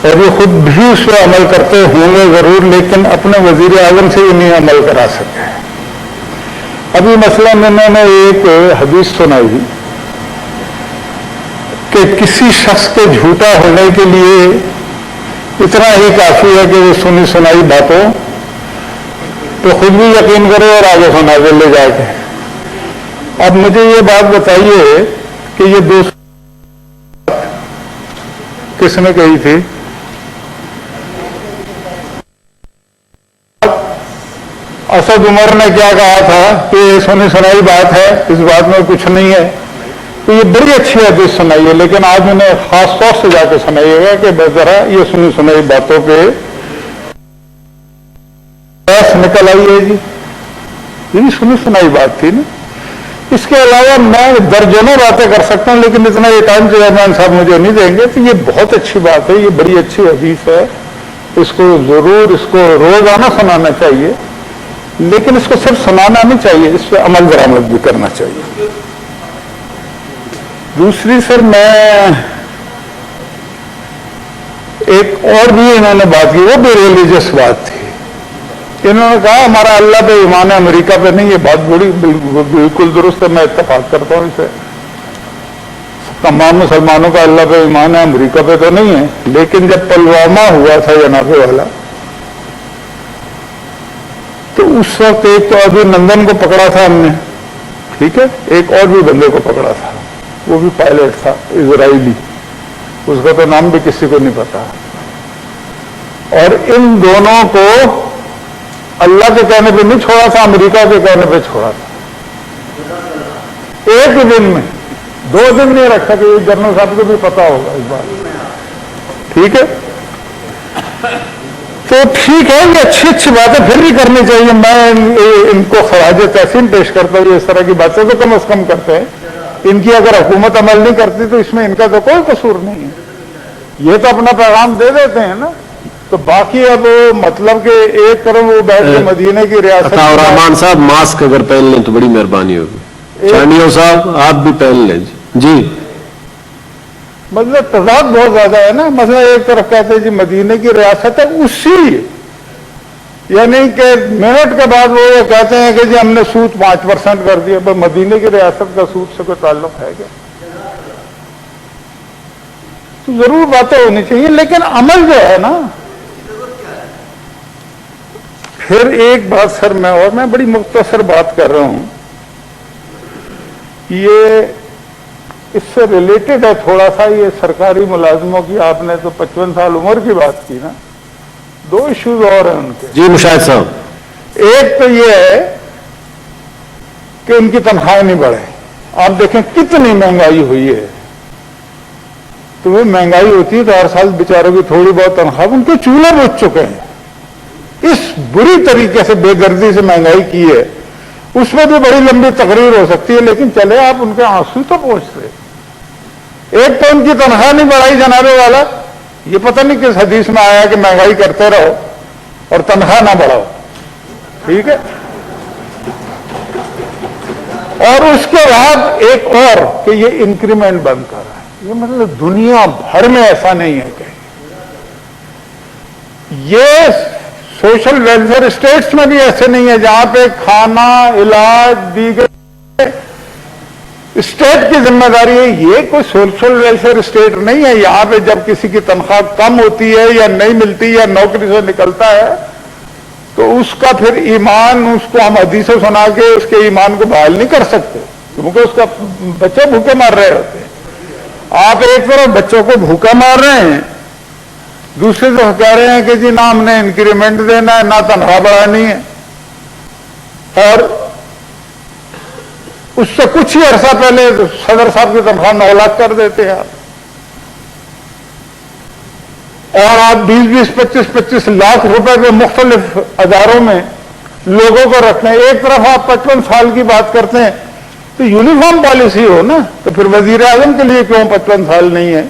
اور یہ خود بھی اس پہ عمل کرتے ہوں گے ضرور، لیکن اپنے وزیر اعظم سے یہ نہیں عمل کرا سکے۔ ابھی مثلا میں نے ایک حدیث سنائی کہ کسی شخص کے جھوٹا ہونے کے لیے اتنا ہی کافی ہے کہ وہ سنی سنائی باتوں تو خود بھی یقین کرے اور آگے سنا دے لے جا کے۔ اب مجھے یہ بات بتائیے کہ یہ دوسری کس نے کہی تھی؟ اسد عمر نے کیا کہا تھا کہ یہ سنی سنائی بات ہے، اس بات میں کچھ نہیں ہے، تو یہ بڑی اچھی حدیث سنائی ہے، لیکن آج انہیں خاص طور سے جا کے سنائیے گا کہ ذرا یہ سنی سنائی باتوں پہ بحث نکل آئی ہے جی، یہ سنی سنائی بات تھی نا۔ اس کے علاوہ میں درجنوں باتیں کر سکتا ہوں، لیکن اتنا یہ ٹائم چیئرمین صاحب مجھے نہیں دیں گے، تو یہ بہت اچھی بات ہے، یہ بڑی اچھی حدیث ہے، اس کو ضرور اس کو روزانہ سنانا چاہیے، لیکن اس کو صرف سنانا نہیں چاہیے، اس پہ عمل درآمد بھی کرنا چاہیے۔ دوسری سر میں ایک اور بھی انہوں نے بات کی، وہ بھی ریلیجس بات تھی۔ انہوں نے کہا ہمارا اللہ پہ ایمان ہے، امریکہ پہ نہیں۔ یہ بات بڑی بالکل درست ہے، میں اتفاق کرتا ہوں اسے، تمام مسلمانوں کا اللہ پہ ایمان ہے، امریکہ پہ تو نہیں ہے۔ لیکن جب پلوامہ ہوا تھا جناب والا، تو اس وقت ایک تو ابھی نندن کو پکڑا تھا ہم نے، ٹھیک ہے، ایک اور بھی بندے کو پکڑا تھا، وہ بھی پائلٹ تھا اسرائیلی، اس کا تو نام بھی کسی کو نہیں پتا۔ اور ان دونوں کو اللہ کے کہنے پہ نہیں چھوڑا تھا، امریکہ کے کہنے پہ چھوڑا تھا، ایک ہی دن میں، 2 دن نہیں رکھا، کہ جنرل صاحب کو بھی پتا ہوگا اس بات، ٹھیک ہے۔ تو ٹھیک ہے، یہ اچھی اچھی باتیں پھر بھی کرنی چاہیے، میں ان کو خراج تحسین پیش کرتا ہوں، اس طرح کی باتیں تو کم از کم کرتے ہیں۔ ان کی اگر حکومت عمل نہیں کرتی تو اس میں ان کا تو کوئی قصور نہیں ہے، یہ تو اپنا پیغام دے دیتے ہیں نا۔ تو باقی اب مطلب کہ ایک طرف وہ بیٹھ کے مدینے کی ریاست، رحمان صاحب ماسک اگر پہن لیں تو بڑی مہربانی ہوگی، چانیو صاحب آپ بھی پہن لیں جی۔ مطلب تضاد بہت زیادہ ہے نا، مثلا ایک طرف کہتے ہیں جی مدینے کی ریاست ہے، اسی یعنی کہ منٹ کے بعد وہ کہتے ہیں کہ جی ہم نے سود 5% کر دیا، پر مدینے کی ریاست کا سود سے کوئی تعلق ہے کیا؟ تو ضرور باتیں ہونی چاہیے، لیکن عمل جو ہے نا۔ پھر ایک بات سر میں بڑی مختصر بات کر رہا ہوں، یہ اس سے ریلیٹڈ ہے تھوڑا سا، یہ سرکاری ملازموں کی، آپ نے تو 55 سال عمر کی بات کی نا، 2 ایشوز اور ہیں ان کے جی مشاہد صاحب۔ ایک تو یہ ہے کہ ان کی تنخواہیں نہیں بڑھے، آپ دیکھیں کتنی مہنگائی ہوئی ہے، تو وہ مہنگائی ہوتی ہے تو ہر سال بیچاروں کی تھوڑی بہت تنخواہ، ان کے چولہے بچ چکے ہیں، اس بری طریقے سے بے دردی سے مہنگائی کی ہے، اس میں بھی بڑی لمبی تقریر ہو سکتی ہے، لیکن چلے آپ ان کے آنسو تو پہنچتے۔ ایک تو ان کی تنخواہ نہیں بڑھائی جناب والا، یہ پتہ نہیں کس حدیث میں آیا کہ مہنگائی کرتے رہو اور تنخواہ نہ بڑھاؤ، ٹھیک ہے۔ اور اس کے بعد ایک اور کہ یہ انکریمنٹ بند کر رہا ہے، یہ مطلب دنیا بھر میں ایسا نہیں ہے کہ یہ سوشل ویلفیئر اسٹیٹس میں بھی ایسے نہیں ہے، جہاں پہ کھانا، علاج، دیگر اسٹیٹ کی ذمہ داری ہے، یہ کوئی سوشل ویلفیئر اسٹیٹ نہیں ہے۔ یہاں پہ جب کسی کی تنخواہ کم ہوتی ہے یا نہیں ملتی یا نوکری سے نکلتا ہے تو اس کا پھر ایمان، اس کو ہم حدیثیں سنا کے اس کے ایمان کو بحال نہیں کر سکتے، کیونکہ اس کا بچے بھوکے مار رہے ہوتے ہیں۔ آپ ایک طرف بچوں کو بھوکا مار رہے ہیں، دوسرے تو کہہ رہے ہیں کہ جی نہ ہم نے انکریمنٹ دینا ہے، نہ تنخواہ بڑھانی ہے، اور اس سے کچھ ہی عرصہ پہلے صدر صاحب کی تنخواہ 9 لاکھ کر دیتے ہیں آپ، اور آپ 20-25 لاکھ روپے کے مختلف اداروں میں لوگوں کو رکھتے ہیں۔ ایک طرف آپ 55 سال کی بات کرتے ہیں تو یونیفارم پالیسی ہو نا، تو پھر وزیر اعظم کے لیے کیوں 55 سال نہیں ہے،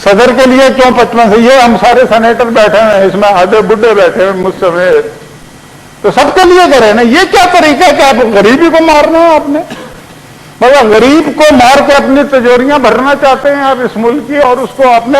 صدر کے لیے کیوں 55 سال؟ یہ ہم سارے سینیٹر بیٹھے ہیں، اس میں آدھے بڈھے بیٹھے ہیں مجھ سمیت، تو سب کے لیے کریں نا۔ یہ کیا طریقہ ہے کہ آپ غریبی کو مارنا ہے؟ آپ نے مطلب غریب کو مار کے اپنی تجوریاں بھرنا چاہتے ہیں آپ اس ملک کی، اور اس کو اپنے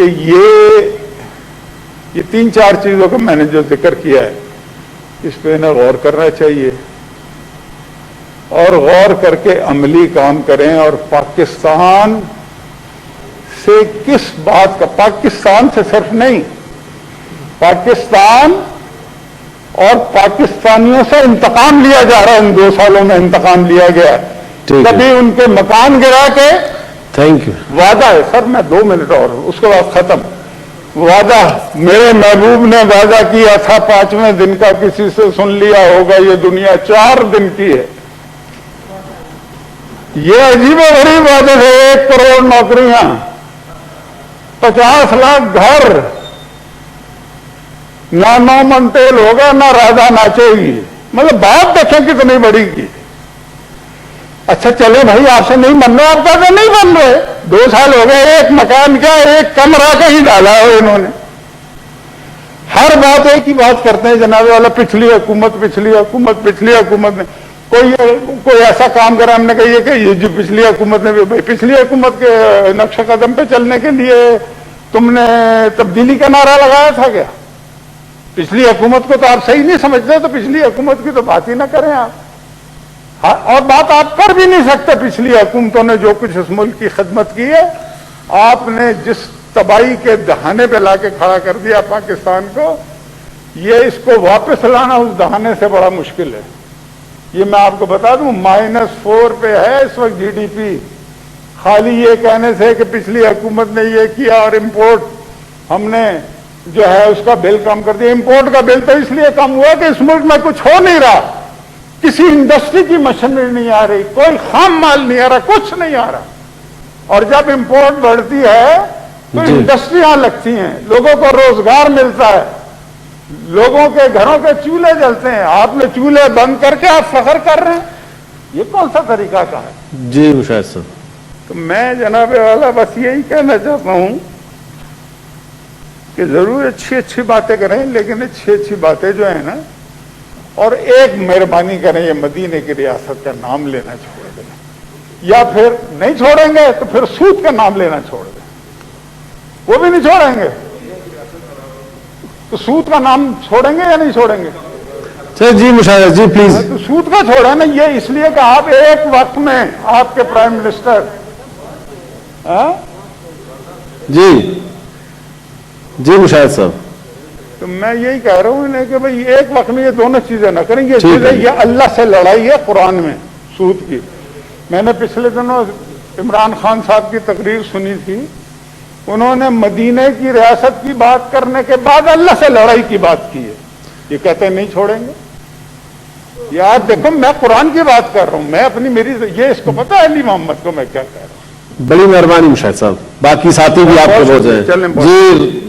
کہ یہ 3-4 چیزوں کا میں نے جو ذکر کیا ہے اس پہ انہیں غور کرنا چاہیے اور غور کر کے عملی کام کریں. اور پاکستان سے کس بات کا، پاکستان سے صرف نہیں، پاکستان اور پاکستانیوں سے انتقام لیا جا رہا ہے. ان 2 سالوں میں انتقام لیا گیا. کبھی ان کے مکان گرا کے تھینک یو. وعدہ ہے سر، میں 2 منٹ اور اس کے بعد ختم. وعدہ میرے محبوب نے وعدہ کیا تھا 5ویں دن کا، کسی سے سن لیا ہوگا، یہ دنیا 4 دن کی ہے. یہ عجیب و غریب وعدے ہے. 1 کروڑ نوکریاں، 50 لاکھ گھر، نہ 9 من تیل ہوگا، نہ راجا ناچے گی. مطلب بات دیکھیں کتنی بڑی کی. اچھا چلے بھائی، آپ سے نہیں بن رہے، آپ کہتے نہیں بن رہے. 2 سال ہو گئے، 1 مکان کیا 1 کمرہ کا ہی ڈالا ہے انہوں نے. ہر بات ایک ہی بات کرتے ہیں جناب والا، پچھلی حکومت نے کوئی ایسا کام کرا. ہم نے کہا یہ کہ یہ جو پچھلی حکومت نے، بھائی پچھلی حکومت کے نقش قدم پہ چلنے کے لیے تم نے تبدیلی کا نعرہ لگایا تھا کیا؟ پچھلی حکومت کو تو آپ صحیح نہیں سمجھتے تو پچھلی حکومت کی تو بات ہی نہ کریں آپ. اور بات آپ کر بھی نہیں سکتے. پچھلی حکومتوں نے جو کچھ اس ملک کی خدمت کی ہے، آپ نے جس تباہی کے دہانے پہ لا کے کھڑا کر دیا پاکستان کو، یہ اس کو واپس لانا اس دہانے سے بڑا مشکل ہے. یہ میں آپ کو بتا دوں -4 پہ ہے اس وقت جی ڈی پی. خالی یہ کہنے سے کہ پچھلی حکومت نے یہ کیا اور امپورٹ ہم نے جو ہے اس کا بل کم کر دیا. امپورٹ کا بل تو اس لیے کم ہوا کہ اس ملک میں کچھ ہو نہیں رہا. کسی انڈسٹری کی مشینری نہیں آ رہی، کوئی خام مال نہیں آ رہا، کچھ نہیں آ رہا. اور جب امپورٹ بڑھتی ہے تو انڈسٹریاں لگتی ہیں، لوگوں کو روزگار ملتا ہے، لوگوں کے گھروں کے چولہے جلتے ہیں. آپ نے چولہے بند کر کے آپ فخر کر رہے ہیں، یہ کون سا طریقہ کا ہے؟ جی مشاہد صاحب. تو میں جناب والا بس یہی کہنا چاہتا ہوں کہ ضرور اچھی باتیں کریں، لیکن اچھی باتیں جو ہیں نا، اور ایک مہربانی کریں، یہ مدینے کی ریاست کا نام لینا چھوڑ دیں، یا پھر نہیں چھوڑیں گے تو پھر سود کا نام لینا چھوڑ دیں. وہ بھی نہیں چھوڑیں گے تو سود کا نام چھوڑیں گے یا نہیں چھوڑیں گے؟ جی مشاہد جی پلیز. تو سود کا چھوڑا نا، یہ اس لیے کہ آپ ایک وقت میں آپ کے پرائم منسٹر جی مشاہد صاحب. تو میں یہی کہہ رہا ہوں انہیں کہ بھئی ایک وقت میں یہ دونوں چیزیں نہ کریں. یہ چیزیں یہ اللہ سے لڑائی ہے قرآن میں سود کی. میں نے پچھلے دنوں عمران خان صاحب کی تقریر سنی تھی، انہوں نے مدینے کی ریاست کی بات کرنے کے بعد اللہ سے لڑائی کی بات کی ہے. یہ کہتے ہیں نہیں چھوڑیں گے. یار دیکھو میں قرآن کی بات کر رہا ہوں، میں میری یہ اس کو پتا ہے علی محمد کو میں کیا کہہ رہا ہوں. بڑی مہربانی مشاہد صاحب. باقی ساتھی بھی آپ کے بہت ہیں. چلیں جی